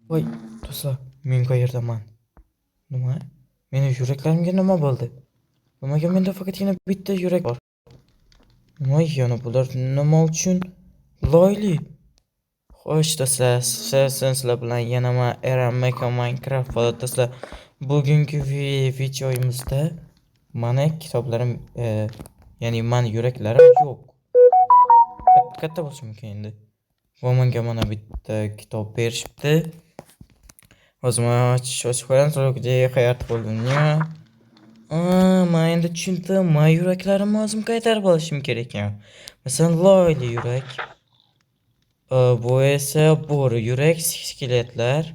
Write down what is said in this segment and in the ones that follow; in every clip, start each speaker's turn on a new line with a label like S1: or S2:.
S1: Voy, do'stlar, men qayerdaman? Nima? Meni yuraklarimga nima bo'ldi? Nimaga menda faqatgina bitta yurak bor? Nima yana bular nima uchun loyli? Xo'sh do'stlar, sizlar bilan yana men Eram Meka Minecraft bo'ladi do'stlar. Bugungi videomizda mana kitoblarim, ya'ni men yuraklarim yo'q. Katta bo'lishi mumkin endi. Va menga mana bitta kitob berishibdi. O'zim ochib ko'ramiz, hayot bo'ldimya. Men endi tushundim. Men yuraklarimni o'zim qaytarib olishim kerak ekan. Masalan, loyli yurak. Bu esa bo'ri yurak, skeletlar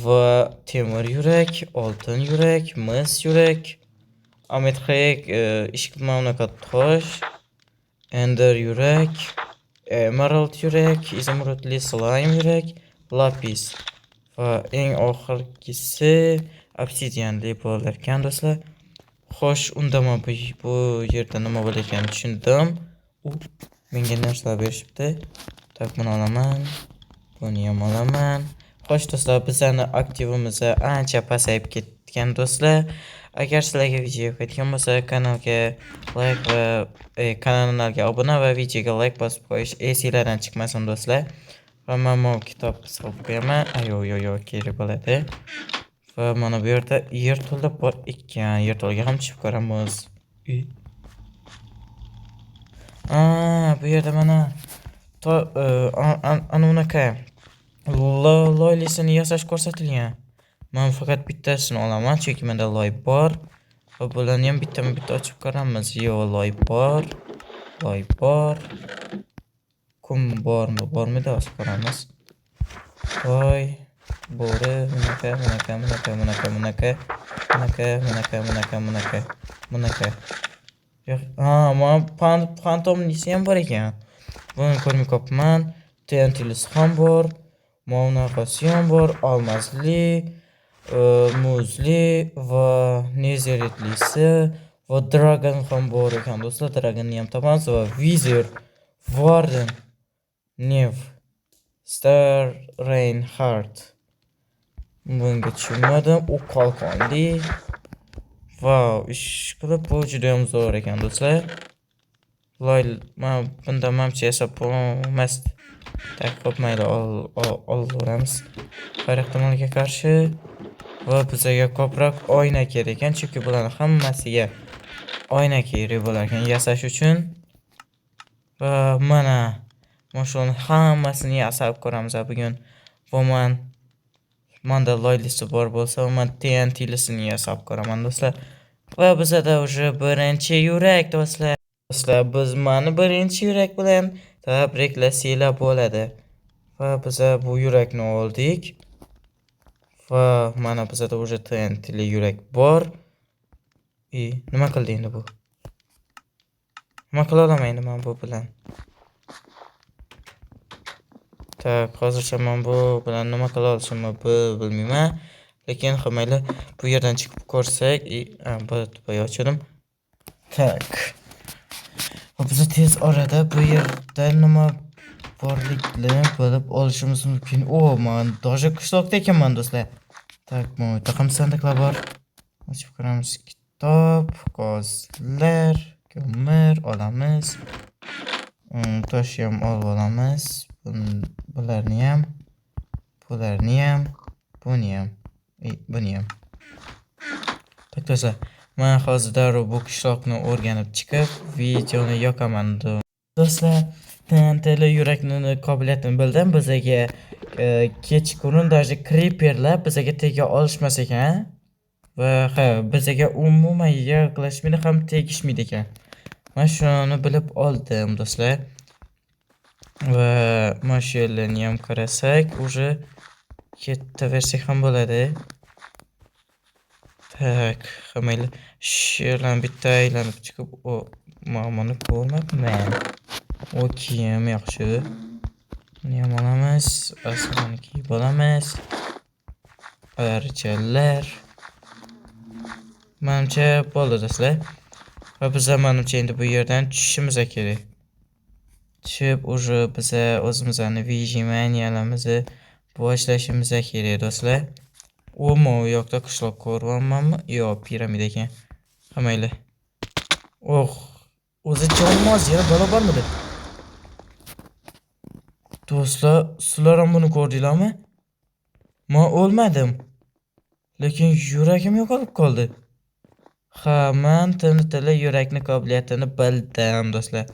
S1: va temir yurak, oltin yurak, mis yurak, ametxek, ishq mamlakat tosh, ender yurak, emerald yurak, izumrudli slime yurak, lapis va eng oxirgisi obsidianli bo'lar ekan do'stlar. Xo'sh, unda men bu yerda nima bo'lar ekanini tushundim. Menga narsalar berishibdi. Tak, buni olaman. Buni ham olaman. Xo'sh do'stlar, bizning aktivimiz ancha pasayib ketgan do'stlar. Agar sizlarga video yoqadigan bo'lsa, kanalga like va kanalga obuna va videoga like bosib qo'yish esinglardan chiqmasin do'stlar. Va men bu kitob solib qo'yaman. Ayo, kerak bo'ladi. Va mana bu yerda yerto'la bor ekan. Yerto'laga ham chiqib ko'ramiz. Bu yerda mana ana unaqa loylisini yasash ko'rsatilgan. Men faqat bittasini olaman, chunki menda loy bor. Va bularni ham bitta ochib ko'ramiz. Yo'q, loy bor. Kum bormi deb ochib ko'ramiz. Voy, bo'ri, bunaqa. Yo'q, men fantomlisi ham bor ekan. Buni ko'rmay qolibman. TNTlisi ham bor. Monaqasi ham bor. Olmasli, muzli va nezeritlisi va dragon ham bor ekan do'stlar. Dragonni ham topamiz va Wizard, Warden, Nev, Star, Reinhardt. Bunga tushunmadim. U qalqonli. Vau, ish qilib bu juda ham zo'r ekan do'stlar. Men bundan mamcha yasab bo'lmas. Tak, xo'p, mayli, olaveramiz. Har ehtimolga qarshi va bizga ko'proq oyna kerak ekan, chunki bularning hammasiga oyna kerak bo'lar ekan yasash uchun. Va mana shuni hammasini yasab ko'ramiz bugun. Va menda loylisi bor bo'lsa, men TNTlisini yasab ko'raman do'stlar. Va bizda уже birinchi yurak do'stlar. Biz mani birinchi yurak bilan tabriklasanglar bo'ladi. Va biz bu yurakni oldik. Va mana bizda уже TNTli yurak bor. Nima qildi endi bu? Nima qila olamayman men bu bilan? Tak, hozircha men bu bilan nima qila olishimni bilmayman. Lekin mayli, bu yerdan chiqib ko'rsak, bu ochdim. Tak. Biz tez orada bu yerda nima borligini bilib olishimiz mumkin. Men doja qishloqda ekanman do'stlar. Tak, bu yerda ham sandiqlar bor. Ochib ko'ramiz. Kitob, qog'ozlar, ko'mir olamiz. Tosh ham olib olamiz. Bularni ham, buni ham. Tak do'stlar, men hozir darrov bu qishloqni o'rganib chiqib, videoni yoqaman do'stlar. TNTli yurakning qobiliyatini bildim. Bizga kechqurun даже creeperlar bizga tega olishmas ekan. Va bizga umuman yaqinlashmaydi ham tegishmaydi ekan. Men shuni bilib oldim do'stlar. Va mana shu yerlarni ham qarasak, уже ketaversak ham bo'ladi. Tak, mayli, shu yerdan bitta aylanib chiqib, ma'moni ko'rmabman. Okey, yaxshi. Buni ham olamiz, aslini kiyib olamiz. Archalar. Menimcha bo'ldi do'stlar. Va biz menimcha endi bu yerdan tushishimiz kerak. Tushib, уже biz o'zimizning vijimaniyalarimizni Boshlashimiz kerak do'stlar. O'mi u yoqda qishloq ko'ryapmanmi? Yo'q, piramida ekan. Qamayli. O'zi jonmaz yana balo bormidi? Do'stlar, sizlar ham buni ko'rdinglarmi? Men o'lmadim, lekin yuragim yo'qolib qoldi. Ha, men tintili yurakni qobiliyatini bildim do'stlar.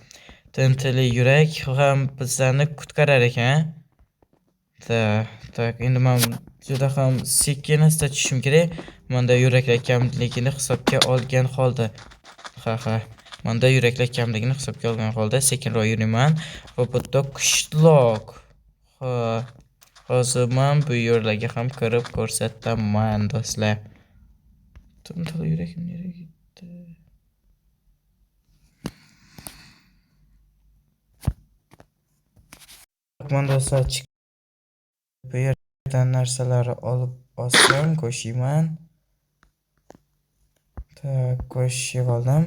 S1: Tintili yurak ham bizlarni qutqarar ekan. Tak, endi men juda ham sekin asta tushishim kerak. Menda yuraklar kamligini hisobga olgan holda. Ha. Menda yuraklar kamligini hisobga olgan holda sekinroq yuraman va bu qishloq. Ha. Hozir men bu yo'llarga ham kirib ko'rsataman do'stlar. Tintili yurakim nereye gitti? Men do'stlar bu yerdan narsalarni olib olsam, qo'shayman. Tak, qo'shib oldim.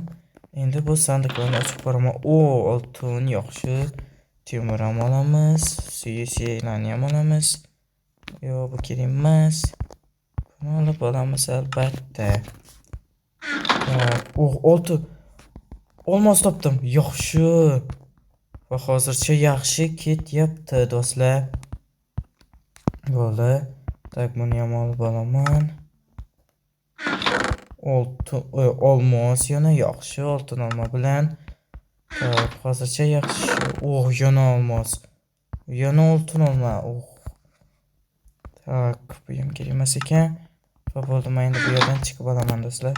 S1: Endi bu sandiqlarni ochib ko'raman. Oltin yaxshi. Temir ham olamiz. Suyaklarni ham olamiz. Yo'q, bu kerak emas. Buni olib olamiz albatta. Oltin. Olmos topdim. Yaxshi. Va hozircha yaxshi ketyapti do'stlar. Bo'ldi. Tak, buni ham olib olaman. Olmos yana yaxshi, oltin olma bilan. Tak, hozircha yaxshi. Yana olmos. Yana oltin olma. Tak, bu ham kerak emas ekan. Va bo'ldi, men endi bu yerdan chiqib olaman do'stlar.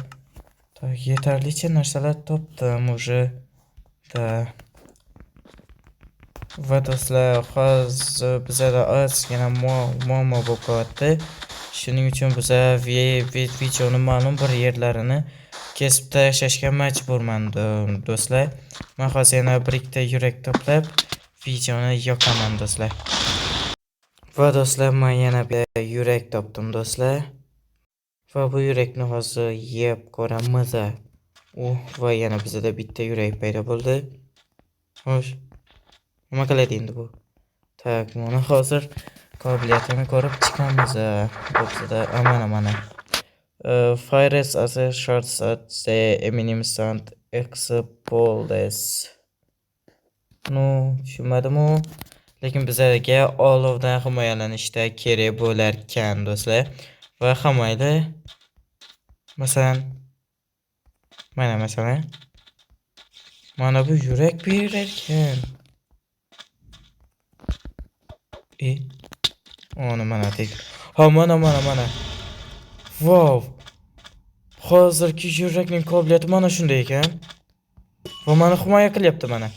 S1: Tak, yetarlicha narsalar topdim уже. Tak. Va do'stlar, hozir bizada ozgina muammo bo'lib qoldi. Shuning uchun biz videoni ma'lum bir yerlarini kesib tashlashga majburman do'stlar. Men hozir yana bir ikkita yurak to'plab videoni yoqaman do'stlar. Va do'stlar, men yana bir yurak topdim do'stlar. Va bu yurakni hozir yeb ko'ramiz. Va yana bizda bitta yurak paydo bo'ldi. Xo'sh. Nima qiladi endi bu? Tak, mana hozir qobiliyatini ko'rib chiqamiz. Bizda mana. Fires as a shots at the eminent explodes. Tushunmadim-u. Lekin bizlarga olovdan himoyalanishda kerak bo'lar ekan do'stlar. Va hamayli. Masalan, mana bu yurak berar ekan. Mana tek. Ha, mana. Wow. Hozirgi yurakning qobiliyati mana shunday ekan. Va meni himoya qilyapti mana.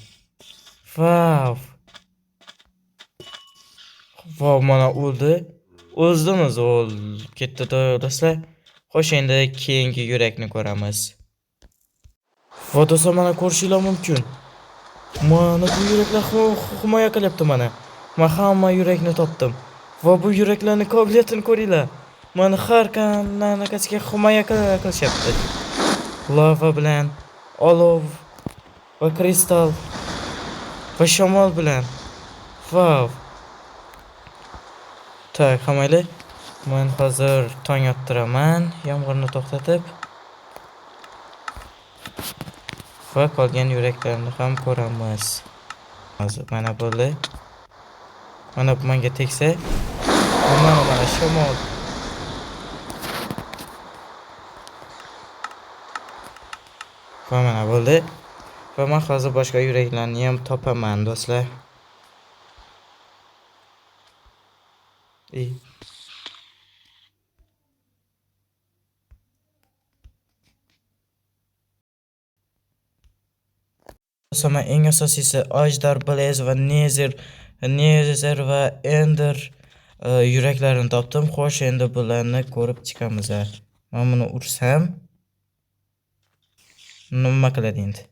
S1: Wow, mana o'ldi. O'zdimiz ketdi do'stlar. Xo'sh, endi keyingi yurakni ko'ramiz. Va do'stlar, mana ko'rishinglar mumkin. Mana bu yuraklar himoya qilyapti mana. Men hamma yurakni topdim. Va bu yuraklarning qobiliyatini ko'ringlar. Meni har qanaqasiga himoya qilishyapti. Lava bilan, olov va kristal va shamol bilan. Wow. Tak, hamayli. Men hozir tong ottiraman, yomg'irni to'xtatib. Va qolgan yuraklarni ham ko'ramiz. Hozir mana bo'ldi. Mana bu menga tegsa, mana shamol. Va mana bo'ldi. Va men hozir boshqa yuraklarni ham topaman do'stlar. Do'stlar, eng asosiysi Ajdar, Blaze va Nezer va Ender yuraklarini topdim. Xo'sh, endi bularni ko'rib chiqamiz. Men buni ursam nima qiladi endi?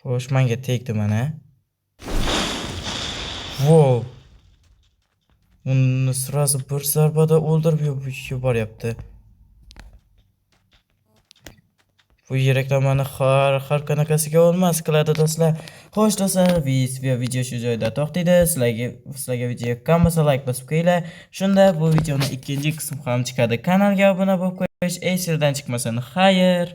S1: Xo'sh, menga tegdi mana. Wow. Uni sразу bir zarbada o'ldirib yuboryapti. Bu yuraklamani har qanaqasiga olmas qiladi do'stlar. Xo'sh do'stlar, video shu joyda to'xtaydi. Sizlarga video yoqqan bo'lsa like bosib qo'yinglar. Shunda bu videoning ikkinchi qismi ham chiqadi. Kanalga obuna bo'lib qo'yish esingizdan chiqmasin. Xayr.